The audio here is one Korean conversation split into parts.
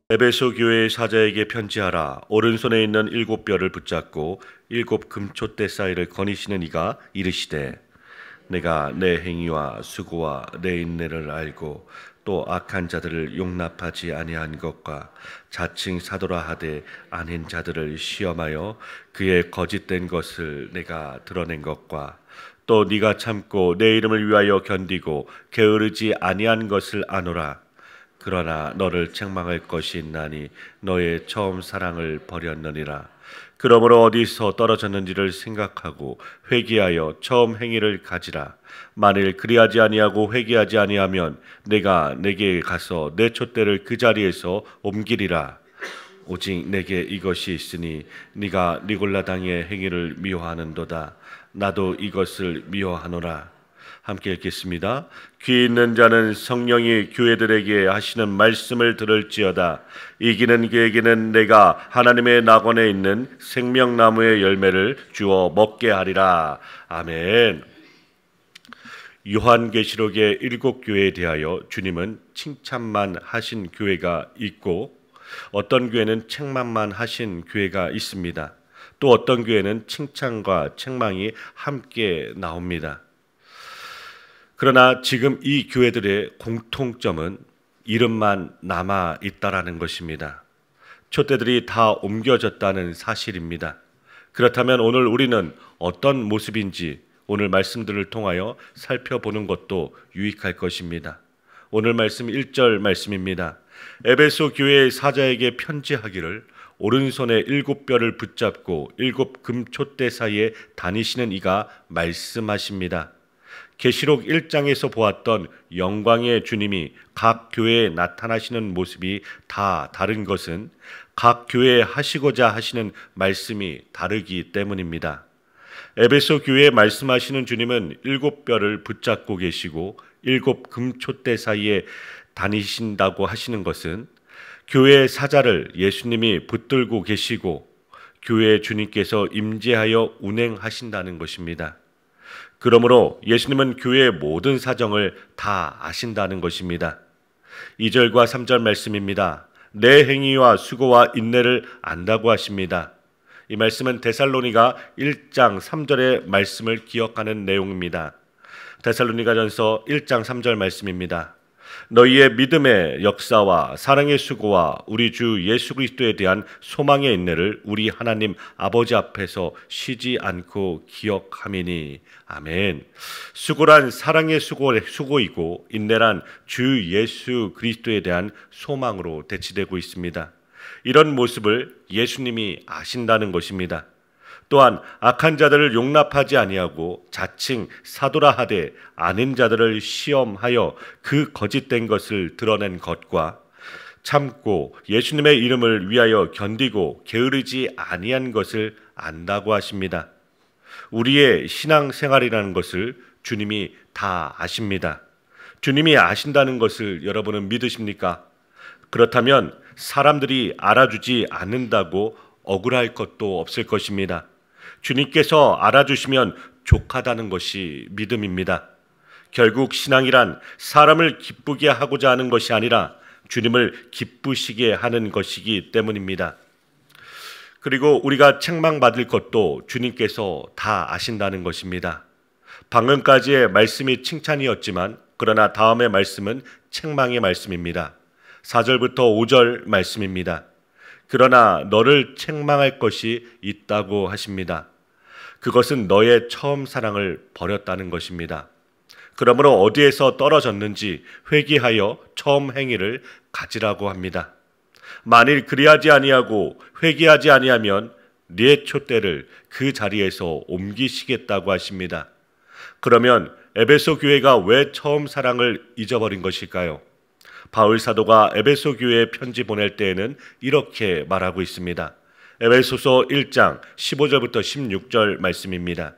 에베소 교회의 사자에게 편지하라. 오른손에 있는 7뼈를 붙잡고 7금촛대 사이를 거니시는 이가 이르시되, 내가 내 행위와 수고와 내 인내를 알고 또 악한 자들을 용납하지 아니한 것과 자칭 사도라 하되 아닌 자들을 시험하여 그의 거짓된 것을 내가 드러낸 것과 또 네가 참고 내 이름을 위하여 견디고 게으르지 아니한 것을 아노라. 그러나 너를 책망할 것이 있나니 너의 처음 사랑을 버렸느니라. 그러므로 어디서 떨어졌는지를 생각하고 회개하여 처음 행위를 가지라. 만일 그리하지 아니하고 회개하지 아니하면 내가 내게 가서 내 촛대를 그 자리에서 옮기리라. 오직 내게 이것이 있으니 네가 니골라 당의 행위를 미워하는도다. 나도 이것을 미워하노라. 함께 읽겠습니다. 귀 있는 자는 성령이 교회들에게 하시는 말씀을 들을지어다. 이기는 그에게는 내가 하나님의 낙원에 있는 생명나무의 열매를 주어 먹게 하리라. 아멘. 요한계시록의 7교회에 대하여 주님은 칭찬만 하신 교회가 있고 어떤 교회는 책망만 하신 교회가 있습니다. 또 어떤 교회는 칭찬과 책망이 함께 나옵니다. 그러나 지금 이 교회들의 공통점은 이름만 남아 있다라는 것입니다. 촛대들이 다 옮겨졌다는 사실입니다. 그렇다면 오늘 우리는 어떤 모습인지 오늘 말씀들을 통하여 살펴보는 것도 유익할 것입니다. 오늘 말씀 1절 말씀입니다. 에베소 교회의 사자에게 편지하기를 오른손에 7뼈를 붙잡고 7금촛대 사이에 다니시는 이가 말씀하십니다. 계시록 1장에서 보았던 영광의 주님이 각 교회에 나타나시는 모습이 다 다른 것은 각 교회에 하시고자 하시는 말씀이 다르기 때문입니다. 에베소 교회에 말씀하시는 주님은 7뼈를 붙잡고 계시고 7금촛대 사이에 다니신다고 하시는 것은 교회의 사자를 예수님이 붙들고 계시고 교회의 주님께서 임재하여 운행하신다는 것입니다. 그러므로 예수님은 교회의 모든 사정을 다 아신다는 것입니다. 2절과 3절 말씀입니다. 내 행위와 수고와 인내를 안다고 하십니다. 이 말씀은 데살로니가 1장 3절의 말씀을 기억하는 내용입니다. 데살로니가전서 1장 3절 말씀입니다. 너희의 믿음의 역사와 사랑의 수고와 우리 주 예수 그리스도에 대한 소망의 인내를 우리 하나님 아버지 앞에서 쉬지 않고 기억함이니. 아멘. 수고란 사랑의 수고이고 인내란 주 예수 그리스도에 대한 소망으로 대치되고 있습니다. 이런 모습을 예수님이 아신다는 것입니다. 또한 악한 자들을 용납하지 아니하고 자칭 사도라 하되 아닌 자들을 시험하여 그 거짓된 것을 드러낸 것과 참고 예수님의 이름을 위하여 견디고 게으르지 아니한 것을 안다고 하십니다. 우리의 신앙생활이라는 것을 주님이 다 아십니다. 주님이 아신다는 것을 여러분은 믿으십니까? 그렇다면 사람들이 알아주지 않는다고 억울할 것도 없을 것입니다. 주님께서 알아주시면 족하다는 것이 믿음입니다. 결국 신앙이란 사람을 기쁘게 하고자 하는 것이 아니라 주님을 기쁘시게 하는 것이기 때문입니다. 그리고 우리가 책망받을 것도 주님께서 다 아신다는 것입니다. 방금까지의 말씀이 칭찬이었지만 그러나 다음의 말씀은 책망의 말씀입니다. 4절부터 5절 말씀입니다. 그러나 너를 책망할 것이 있다고 하십니다. 그것은 너의 처음 사랑을 버렸다는 것입니다. 그러므로 어디에서 떨어졌는지 회개하여 처음 행위를 가지라고 합니다. 만일 그리하지 아니하고 회개하지 아니하면 네 촛대를 그 자리에서 옮기시겠다고 하십니다. 그러면 에베소 교회가 왜 처음 사랑을 잊어버린 것일까요? 바울 사도가 에베소 교회에 편지 보낼 때에는 이렇게 말하고 있습니다. 에베소서 1장 15절부터 16절 말씀입니다.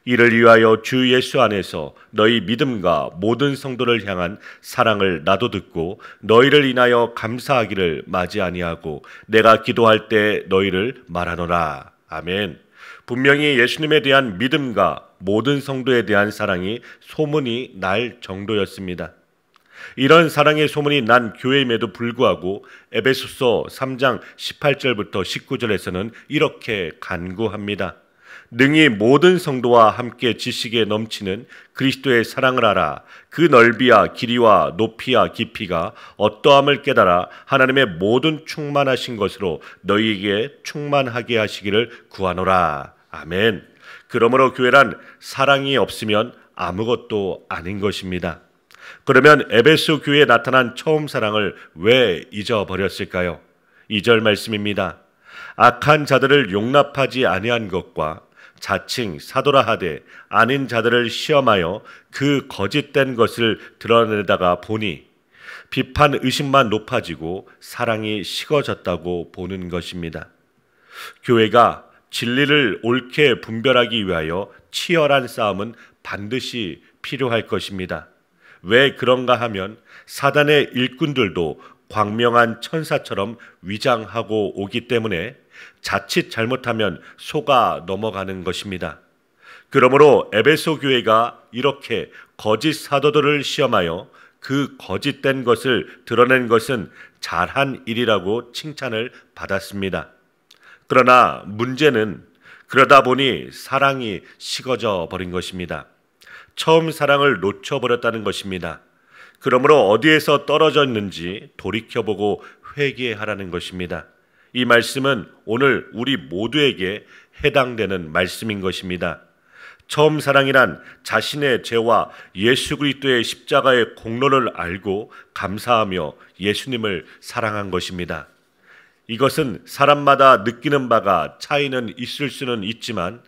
이를 위하여 주 예수 안에서 너희 믿음과 모든 성도를 향한 사랑을 나도 듣고 너희를 인하여 감사하기를 마지 아니하고 내가 기도할 때 너희를 말하노라. 아멘. 분명히 예수님에 대한 믿음과 모든 성도에 대한 사랑이 소문이 날 정도였습니다. 이런 사랑의 소문이 난 교회임에도 불구하고 에베소서 3장 18절부터 19절에서는 이렇게 간구합니다. 능히 모든 성도와 함께 지식에 넘치는 그리스도의 사랑을 알아 그 넓이와 길이와 높이와 깊이가 어떠함을 깨달아 하나님의 모든 충만하신 것으로 너희에게 충만하게 하시기를 구하노라. 아멘. 그러므로 교회란 사랑이 없으면 아무것도 아닌 것입니다. 그러면 에베소 교회에 나타난 처음 사랑을 왜 잊어버렸을까요? 2절 말씀입니다. 악한 자들을 용납하지 아니한 것과 자칭 사도라 하되 아닌 자들을 시험하여 그 거짓된 것을 드러내다가 보니 비판 의식만 높아지고 사랑이 식어졌다고 보는 것입니다. 교회가 진리를 옳게 분별하기 위하여 치열한 싸움은 반드시 필요할 것입니다. 왜 그런가 하면 사단의 일꾼들도 광명한 천사처럼 위장하고 오기 때문에 자칫 잘못하면 속아 넘어가는 것입니다. 그러므로 에베소 교회가 이렇게 거짓 사도들을 시험하여 그 거짓된 것을 드러낸 것은 잘한 일이라고 칭찬을 받았습니다. 그러나 문제는 그러다 보니 사랑이 식어져 버린 것입니다. 처음 사랑을 놓쳐버렸다는 것입니다. 그러므로 어디에서 떨어졌는지 돌이켜보고 회개하라는 것입니다. 이 말씀은 오늘 우리 모두에게 해당되는 말씀인 것입니다. 처음 사랑이란 자신의 죄와 예수 그리스도의 십자가의 공로를 알고 감사하며 예수님을 사랑한 것입니다. 이것은 사람마다 느끼는 바가 차이는 있을 수는 있지만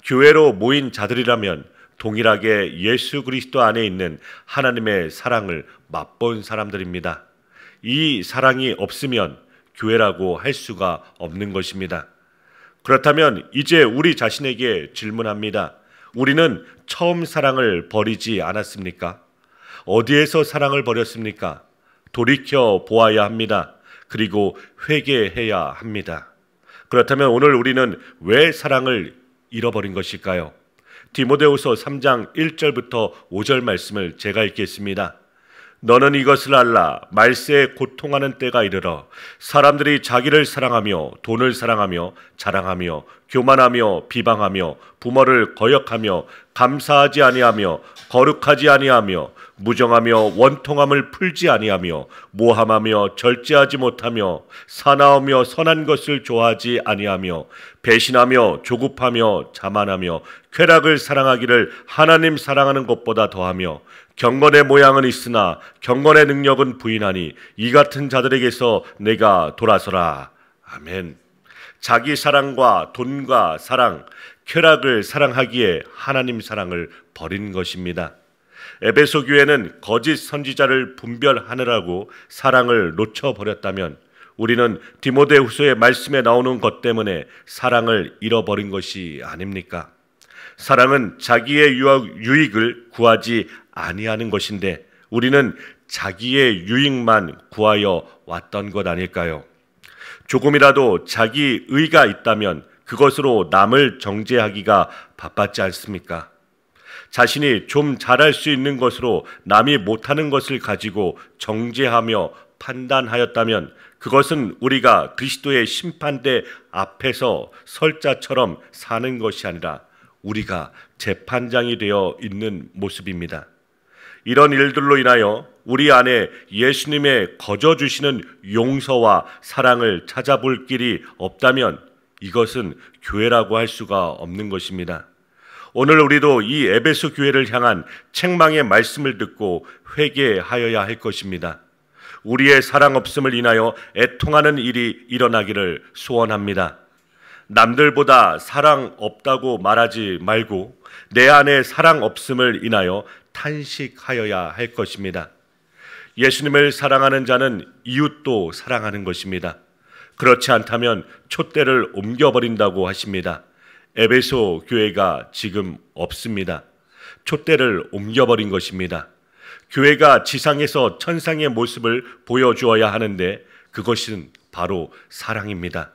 교회로 모인 자들이라면 동일하게 예수 그리스도 안에 있는 하나님의 사랑을 맛본 사람들입니다. 이 사랑이 없으면 교회라고 할 수가 없는 것입니다. 그렇다면 이제 우리 자신에게 질문합니다. 우리는 처음 사랑을 버리지 않았습니까? 어디에서 사랑을 버렸습니까? 돌이켜 보아야 합니다. 그리고 회개해야 합니다. 그렇다면 오늘 우리는 왜 사랑을 잃어버린 것일까요? 디모데후서 3장 1절부터 5절 말씀을 제가 읽겠습니다. 너는 이것을 알라. 말세에 고통하는 때가 이르러 사람들이 자기를 사랑하며 돈을 사랑하며 자랑하며 교만하며 비방하며 부모를 거역하며 감사하지 아니하며 거룩하지 아니하며 무정하며 원통함을 풀지 아니하며 모함하며 절제하지 못하며 사나우며 선한 것을 좋아하지 아니하며 배신하며 조급하며 자만하며 쾌락을 사랑하기를 하나님 사랑하는 것보다 더하며 경건의 모양은 있으나 경건의 능력은 부인하니 이 같은 자들에게서 내가 돌아서라. 아멘. 자기 사랑과 돈과 사랑, 쾌락을 사랑하기에 하나님 사랑을 버린 것입니다. 에베소 교회는 거짓 선지자를 분별하느라고 사랑을 놓쳐버렸다면 우리는 디모데후서의 말씀에 나오는 것 때문에 사랑을 잃어버린 것이 아닙니까? 사랑은 자기의 유익을 구하지 아니하는 것인데 우리는 자기의 유익만 구하여 왔던 것 아닐까요? 조금이라도 자기 의가 있다면 그것으로 남을 정죄하기가 바빴지 않습니까? 자신이 좀 잘할 수 있는 것으로 남이 못하는 것을 가지고 정죄하며 판단하였다면 그것은 우리가 그리스도의 심판대 앞에서 설자처럼 사는 것이 아니라 우리가 재판장이 되어 있는 모습입니다. 이런 일들로 인하여 우리 안에 예수님의 거저 주시는 용서와 사랑을 찾아볼 길이 없다면 이것은 교회라고 할 수가 없는 것입니다. 오늘 우리도 이 에베소 교회를 향한 책망의 말씀을 듣고 회개하여야 할 것입니다. 우리의 사랑 없음을 인하여 애통하는 일이 일어나기를 소원합니다. 남들보다 사랑 없다고 말하지 말고 내 안에 사랑 없음을 인하여 탄식하여야 할 것입니다. 예수님을 사랑하는 자는 이웃도 사랑하는 것입니다. 그렇지 않다면 촛대를 옮겨버린다고 하십니다. 에베소 교회가 지금 없습니다. 촛대를 옮겨버린 것입니다. 교회가 지상에서 천상의 모습을 보여주어야 하는데 그것은 바로 사랑입니다.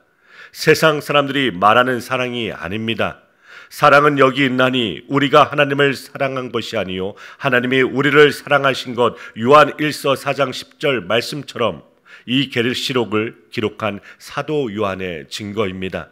세상 사람들이 말하는 사랑이 아닙니다. 사랑은 여기 있나니 우리가 하나님을 사랑한 것이 아니요 하나님이 우리를 사랑하신 것, 요한 1서 4장 10절 말씀처럼 이 계시록을 기록한 사도 요한의 증거입니다.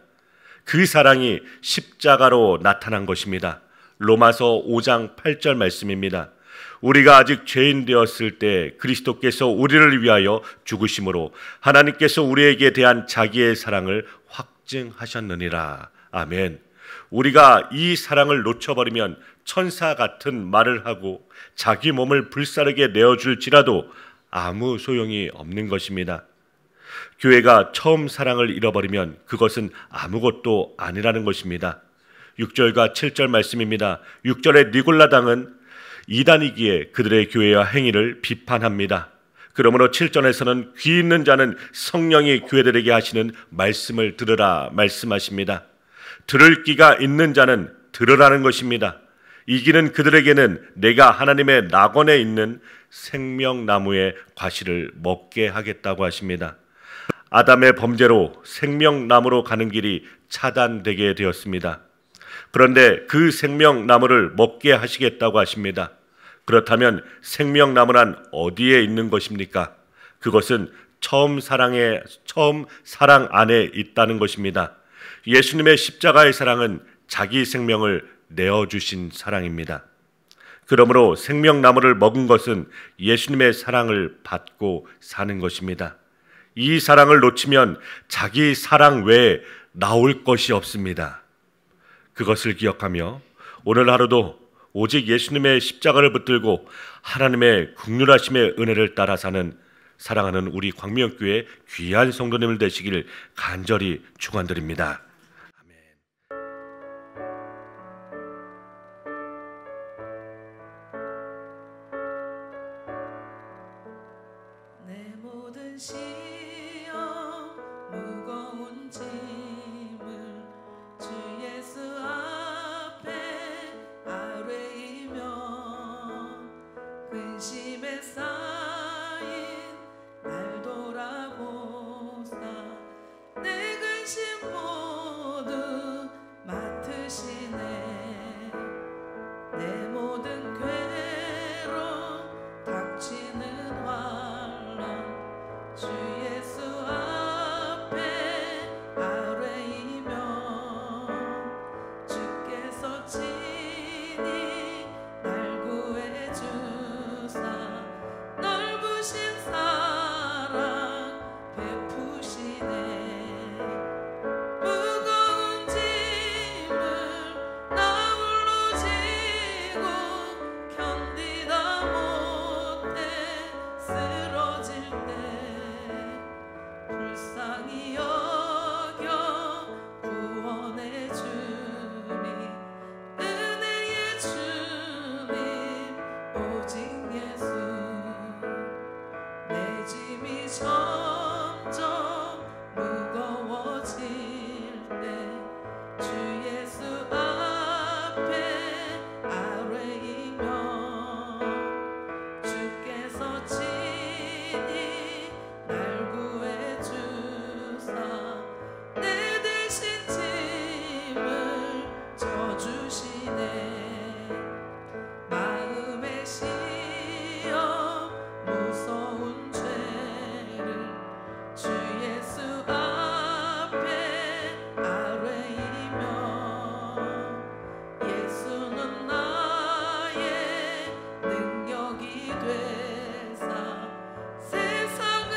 그 사랑이 십자가로 나타난 것입니다. 로마서 5장 8절 말씀입니다. 우리가 아직 죄인 되었을 때 그리스도께서 우리를 위하여 죽으심으로 하나님께서 우리에게 대한 자기의 사랑을 확증하셨느니라. 아멘. 우리가 이 사랑을 놓쳐버리면 천사 같은 말을 하고 자기 몸을 불사르게 내어줄지라도 아무 소용이 없는 것입니다. 교회가 처음 사랑을 잃어버리면 그것은 아무것도 아니라는 것입니다. 6절과 7절 말씀입니다. 6절에 니골라당은 이단이기에 그들의 교회와 행위를 비판합니다. 그러므로 7절에서는 귀 있는 자는 성령이 교회들에게 하시는 말씀을 들으라 말씀하십니다. 들을 귀가 있는 자는 들으라는 것입니다. 이기는 그들에게는 내가 하나님의 낙원에 있는 생명나무의 과실을 먹게 하겠다고 하십니다. 아담의 범죄로 생명나무로 가는 길이 차단되게 되었습니다. 그런데 그 생명나무를 먹게 하시겠다고 하십니다. 그렇다면 생명나무란 어디에 있는 것입니까? 그것은 처음 사랑 안에 있다는 것입니다. 예수님의 십자가의 사랑은 자기 생명을 내어주신 사랑입니다. 그러므로 생명나무를 먹은 것은 예수님의 사랑을 받고 사는 것입니다. 이 사랑을 놓치면 자기 사랑 외에 나올 것이 없습니다. 그것을 기억하며 오늘 하루도 오직 예수님의 십자가를 붙들고 하나님의 긍휼하심의 은혜를 따라 사는 사랑하는 우리 광명교회 귀한 성도님을 되시길 간절히 축원드립니다. 내 모든 시험 무거운 짐을 주 예수 앞에 아뢰이며 근심에 쌓인 날 돌아보사 내 근심 모두 맡으시네. 내 모든 괴로움 닥치는 주 예수 앞에 아뢰이며 주께서 친히 날 구해주사 넓으신 사랑 베푸시네. 무거운 짐을 나 홀로 지고 견디다 못해 쓰러질 때 불쌍히 여겨 구원해 주니 은혜의 주님 오직 예수. 내 짐이 점점 무거워질 때 주 예수 앞에 아뢰이며 주께서 친히 날 구해주사 내 대신 짐을 져주시네. 마음의 시험 무서운 죄를 주 예수 앞에 아뢰이며 예수는 나의 능력이 되사 세상을